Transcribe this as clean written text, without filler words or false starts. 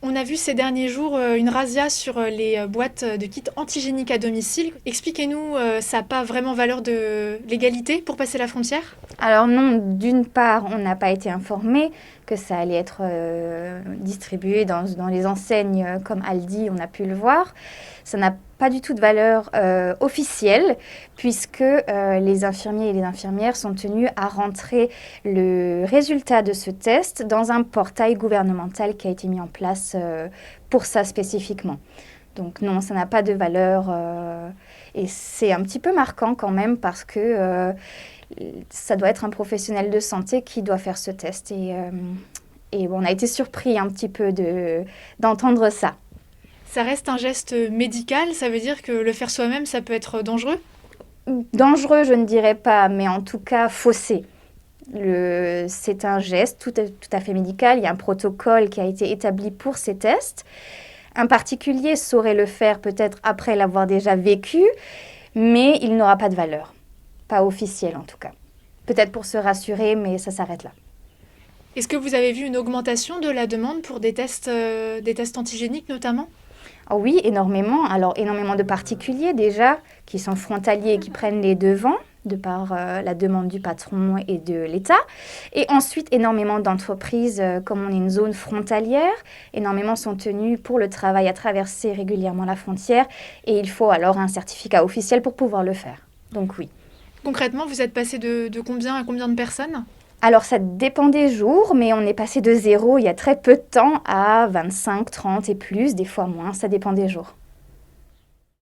On a vu ces derniers jours une razzia sur les boîtes de kits antigéniques à domicile. Expliquez-nous, ça n'a pas vraiment valeur de légalité pour passer la frontière? Alors non, d'une part, on n'a pas été informé que ça allait être distribué dans les enseignes comme Aldi, on a pu le voir. Ça n'a pas du tout de valeur officielle puisque les infirmiers et les infirmières sont tenus à rentrer le résultat de ce test dans un portail gouvernemental qui a été mis en place pour ça spécifiquement. Donc non, ça n'a pas de valeur et c'est un petit peu marquant quand même parce que ça doit être un professionnel de santé qui doit faire ce test. Et on a été surpris un petit peu d'entendre ça. Ça reste un geste médical, ça veut dire que le faire soi-même, ça peut être dangereux? Dangereux, je ne dirais pas, mais en tout cas faussé. C'est un geste tout à fait médical. Il y a un protocole qui a été établi pour ces tests. Un particulier saurait le faire peut-être après l'avoir déjà vécu, mais il n'aura pas de valeur. Pas officielle en tout cas. Peut-être pour se rassurer, mais ça s'arrête là. Est-ce que vous avez vu une augmentation de la demande pour des tests antigéniques notamment? Oh oui, énormément. Alors, énormément de particuliers déjà, qui sont frontaliers et qui prennent les devants, de par la demande du patron et de l'État. Et ensuite, énormément d'entreprises, comme on est une zone frontalière, énormément sont tenues pour le travail à traverser régulièrement la frontière. Et il faut alors un certificat officiel pour pouvoir le faire. Donc oui. Concrètement, vous êtes passé de combien à combien de personnes? Alors, ça dépend des jours, mais on est passé de zéro il y a très peu de temps à 25, 30 et plus, des fois moins, ça dépend des jours.